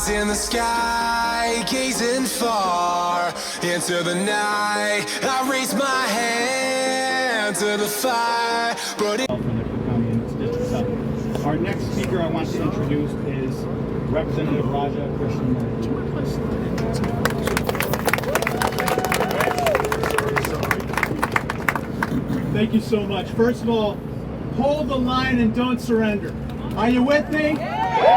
eyes in the sky, gazing far into the night. I raise my hand to the fire, but it Our next speaker I want to introduce is Representative Raja Krishnan. Thank you so much. First of all, hold the line and don't surrender. Are you with me? I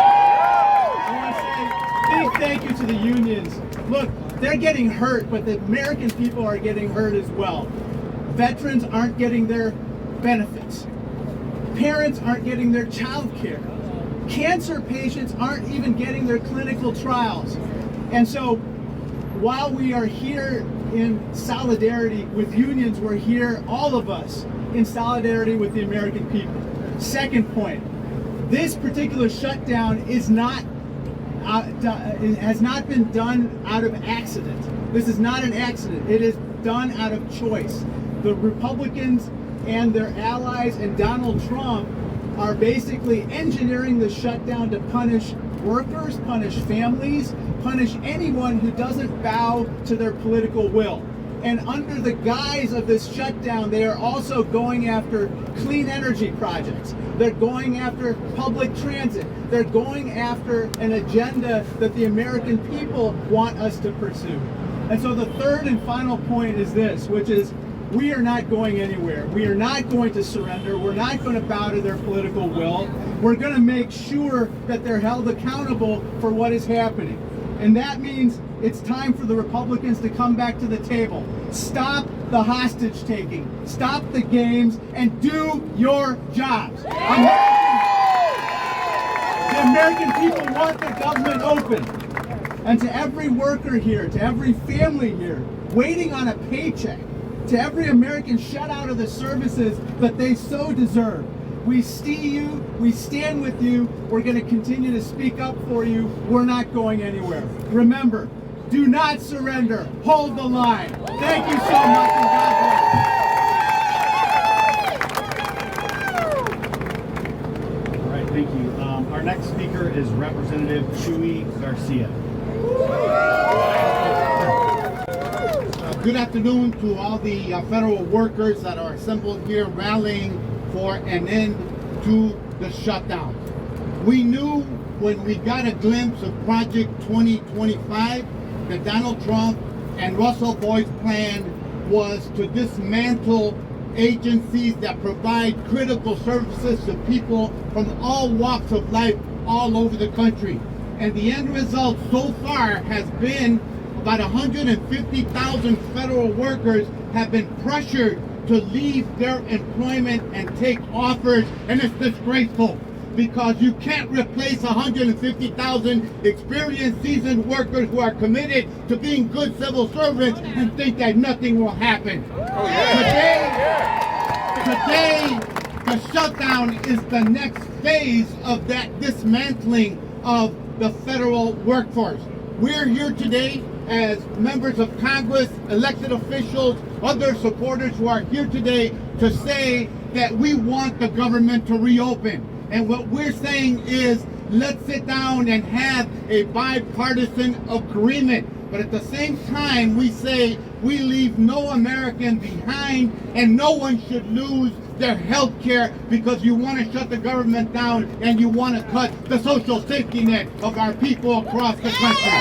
want to say a big thank you to the unions. Look, they're getting hurt, but the American people are getting hurt as well. Veterans aren't getting their benefits. Parents aren't getting their child care. Cancer patients aren't even getting their clinical trials. And so while we are here in solidarity with unions, we're here, all of us, in solidarity with the American people. Second point, this particular shutdown is not it has not been done out of accident. This is not an accident. It is done out of choice. The Republicans and their allies and Donald Trump are basically engineering the shutdown to punish workers, punish families, punish anyone who doesn't bow to their political will. And under the guise of this shutdown, they are also going after clean energy projects. They're going after public transit. They're going after an agenda that the American people want us to pursue. And so the third and final point is this, which is we are not going anywhere. We are not going to surrender. We're not going to bow to their political will. We're going to make sure that they're held accountable for what is happening. And that means it's time for the Republicans to come back to the table. Stop the hostage taking. Stop the games and do your jobs. The American people want the government open. And to every worker here, to every family here, waiting on a paycheck, to every American shut out of the services that they so deserve, we see you, we stand with you, we're going to continue to speak up for you, we're not going anywhere. Remember, do not surrender, hold the line. Thank you so much and God bless. All right, thank you. Our next speaker is Representative Chuy Garcia. Good afternoon to all the federal workers that are assembled here rallying for an end to the shutdown. We knew when we got a glimpse of Project 2025 that Donald Trump and Russell Boyd's plan was to dismantle agencies that provide critical services to people from all walks of life all over the country. And the end result so far has been about 150,000 federal workers have been pressured to leave their employment and take offers, and it's disgraceful because you can't replace 150,000 experienced, seasoned workers who are committed to being good civil servants and think that nothing will happen. Today, the shutdown is the next phase of that dismantling of the federal workforce. We're here today as members of Congress, elected officials, other supporters who are here today to say that we want the government to reopen. And what we're saying is, let's sit down and have a bipartisan agreement. But at the same time, we say we leave no American behind and no one should lose their health care because you want to shut the government down and you want to cut the social safety net of our people across the country.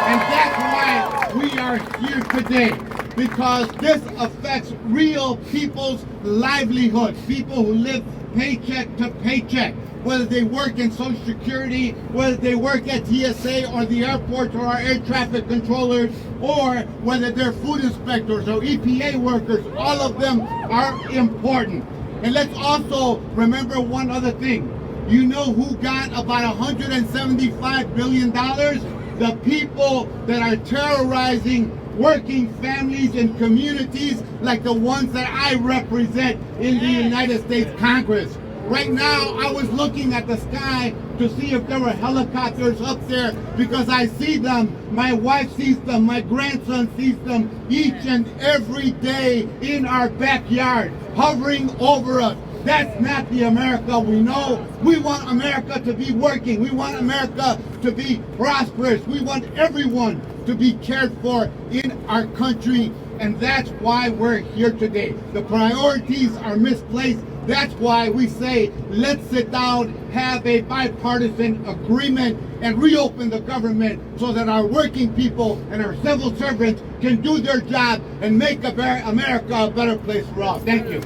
And that's why we are here today, because this affects real people's livelihoods, people who live paycheck to paycheck, whether they work in Social Security, whether they work at TSA or the airports or our air traffic controllers, or whether they're food inspectors or EPA workers. All of them are important. And let's also remember one other thing. You know who got about $175 billion? The people that are terrorizing working families and communities like the ones that I represent in the United States Congress. Right now, I was looking at the sky to see if there were helicopters up there because I see them, my wife sees them, my grandson sees them each and every day in our backyard, hovering over us, That's not the America we know. We want America to be working. We want America to be prosperous. We want everyone to be cared for in our country. And that's why we're here today. The priorities are misplaced. That's why we say, let's sit down, have a bipartisan agreement, and reopen the government so that our working people and our civil servants can do their job and make America a better place for all. Thank you.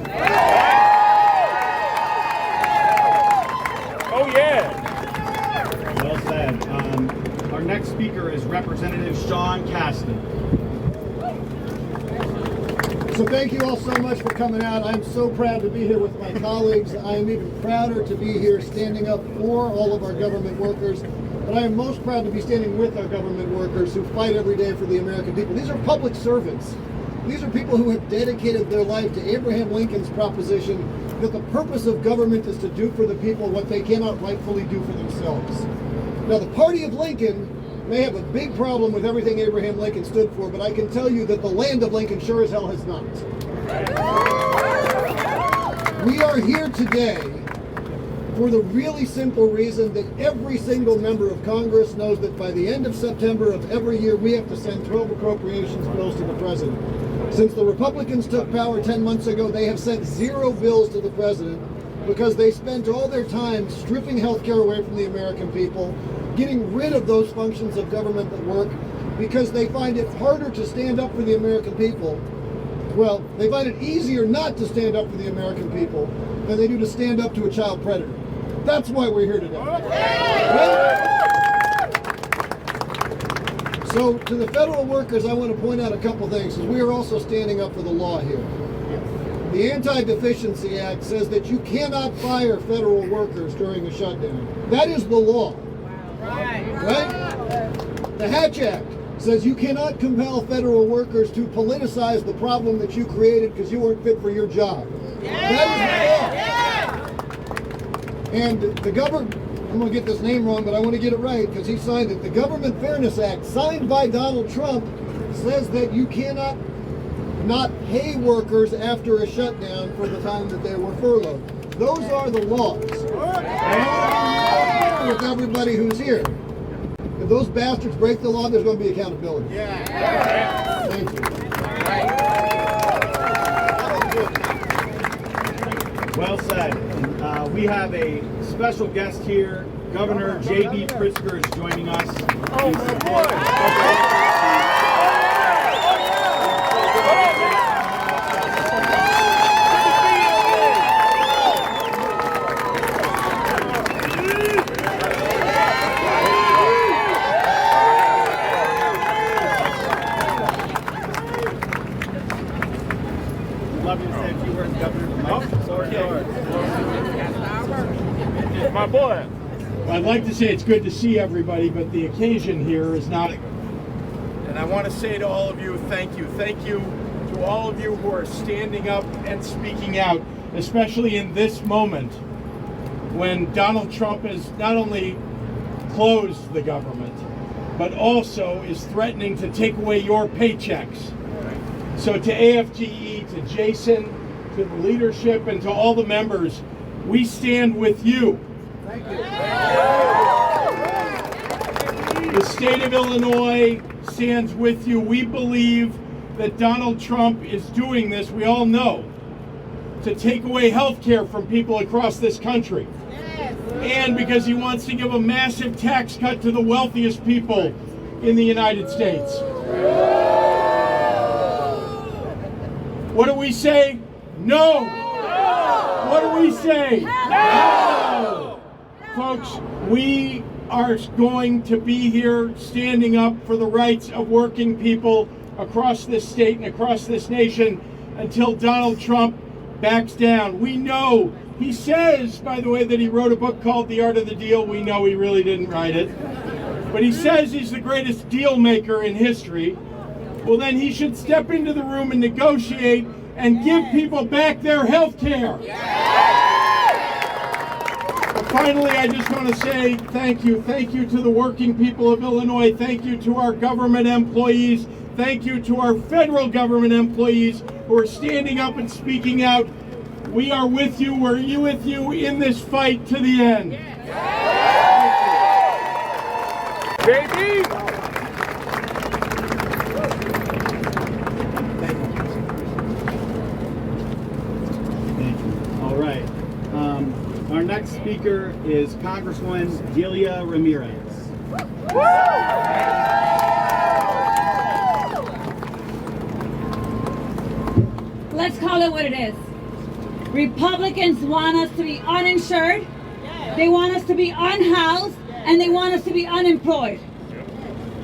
Oh, yeah. Well said. Our next speaker is Representative Sean Casten. So thank you all so much for coming out. I'm so proud to be here with my colleagues. I am even prouder to be here standing up for all of our government workers. But I am most proud to be standing with our government workers who fight every day for the American people. These are public servants. These are people who have dedicated their life to Abraham Lincoln's proposition that the purpose of government is to do for the people what they cannot rightfully do for themselves. Now, the party of Lincoln may have a big problem with everything Abraham Lincoln stood for, but I can tell you that the land of Lincoln sure as hell has not. We are here today for the really simple reason that every single member of Congress knows that by the end of September of every year, we have to send 12 appropriations bills to the president. Since the Republicans took power 10 months ago, they have sent 0 bills to the president because they spent all their time stripping health care away from the American people, getting rid of those functions of government that work, because they find it harder to stand up for the American people. Well, they find it easier not to stand up for the American people than they do to stand up to a child predator. That's why we're here today. Right? So to the federal workers, I want to point out a couple things, because we are also standing up for the law here. The Anti-Deficiency Act says that you cannot fire federal workers during a shutdown. That is the law. Right? The Hatch Act says you cannot compel federal workers to politicize the problem that you created because you weren't fit for your job. That is the law. And the government, I'm going to get this name wrong, but I want to get it right because he signed it. The Government Fairness Act, signed by Donald Trump, says that you cannot not pay workers after a shutdown for the time that they were furloughed. Those are the laws. With everybody who's here. If those bastards break the law, there's going to be accountability. Yeah. Thank you. Well said. We have a special guest here. Governor J.B. Pritzker is joining us. Oh, my boy. My boy. Well, I'd like to say it's good to see everybody, but the occasion here is not. And I want to say to all of you, thank you. Thank you to all of you who are standing up and speaking out, Especially in this moment when Donald Trump has not only closed the government, but also is threatening to take away your paychecks. So to AFGE, to Jason, to the leadership, and to all the members, we stand with you. Thank you. The state of Illinois stands with you. We believe that Donald Trump is doing this, we all know, to take away health care from people across this country. And because he wants to give a massive tax cut to the wealthiest people in the United States. What do we say? No! What do we say? No! Folks, we are going to be here standing up for the rights of working people across this state and across this nation until Donald Trump backs down. We know, he says, by the way, that he wrote a book called The Art of the Deal. We know he really didn't write it. But he says he's the greatest deal maker in history. Well, then he should step into the room and negotiate and give people back their health care. Finally, I just want to say thank you. Thank you to the working people of Illinois. Thank you to our government employees. Thank you to our federal government employees who are standing up and speaking out We are with you. We're with you in this fight to the end. Baby! All right. Our next speaker is Congresswoman Delia Ramirez. Let's call it what it is. Republicans want us to be uninsured, they want us to be unhoused, and they want us to be unemployed.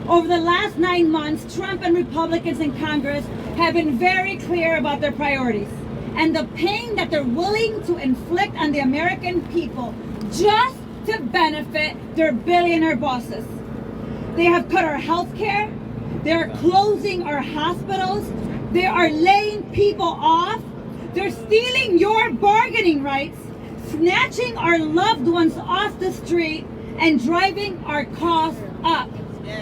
Over the last 9 months, Trump and Republicans in Congress have been very clear about their priorities and the pain that they're willing to inflict on the American people just to benefit their billionaire bosses. They have cut our health care, they're closing our hospitals, they are laying people off, they're stealing your bargaining rights, snatching our loved ones off the street, and driving our costs up.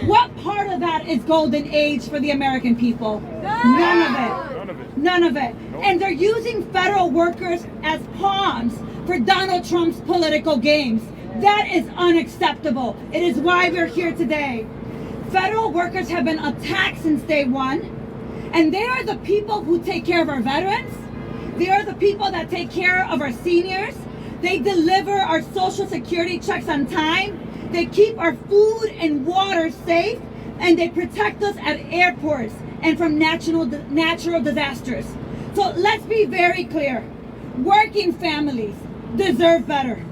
What part of that is golden age for the American people? None of it. None of it. And they're using federal workers as pawns for Donald Trump's political games. That is unacceptable. It is why we're here today. Federal workers have been attacked since day one, and they are the people who take care of our veterans. They are the people that take care of our seniors. They deliver our Social Security checks on time. They keep our food and water safe, and they protect us at airports and from natural disasters. So let's be very clear. Working families deserve better.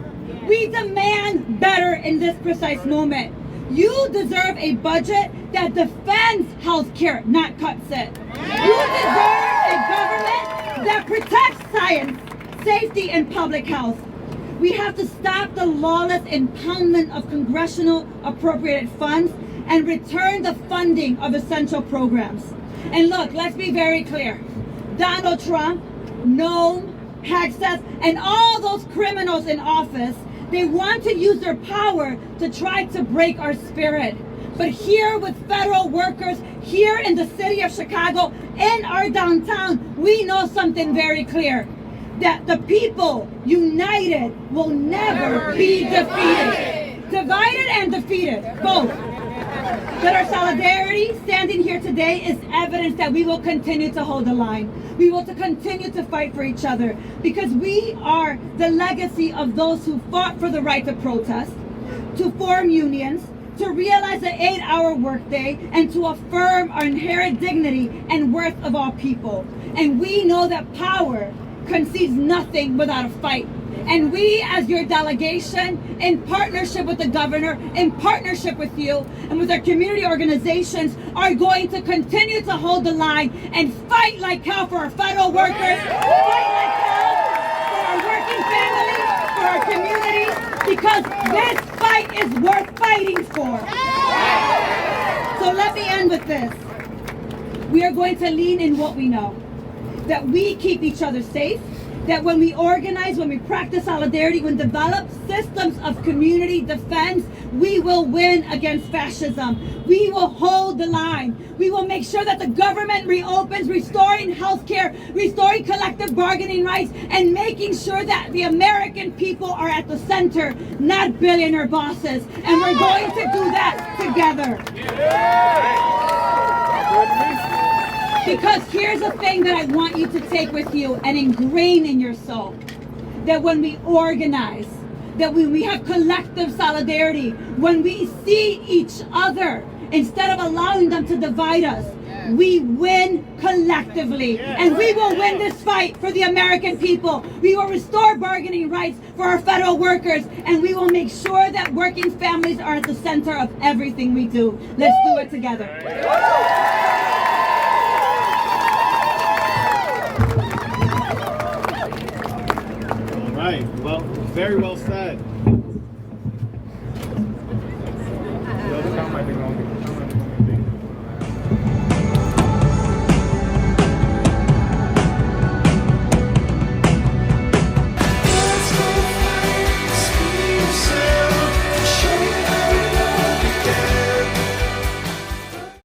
We demand better in this precise moment. You deserve a budget that defends health care, not cuts it. You deserve a government that protects science, safety, and public health. We have to stop the lawless impoundment of congressional appropriated funds and return the funding of essential programs. And look, let's be very clear. Donald Trump, Noam, Hexas, and all those criminals in office, they want to use their power to try to break our spirit. But here with federal workers, here in the city of Chicago, in our downtown, we know something very clear. That the people united will never be defeated. Divided and defeated, both. That our solidarity standing here today is evidence that we will continue to hold the line. We will continue to fight for each other because we are the legacy of those who fought for the right to protest, to form unions, to realize the 8-hour workday, and to affirm our inherent dignity and worth of all people. And we know that power concedes nothing without a fight. And we, as your delegation, in partnership with the governor, in partnership with you, and with our community organizations, are going to continue to hold the line and fight like hell for our federal workers, fight like hell for our working families, for our communities, because this fight is worth fighting for. So let me end with this. We are going to lean in what we know. That we keep each other safe, that when we organize, when we practice solidarity, when we develop systems of community defense, we will win against fascism. We will hold the line. We will make sure that the government reopens, restoring health care, restoring collective bargaining rights, and making sure that the American people are at the center, not billionaire bosses. And we're going to do that together. Because here's the thing that I want you to take with you and ingrain in your soul. That when we organize, that when we have collective solidarity, when we see each other, instead of allowing them to divide us, we win collectively. And we will win this fight for the American people. We will restore bargaining rights for our federal workers. And we will make sure that working families are at the center of everything we do. Let's do it together. Right. Well, very well said.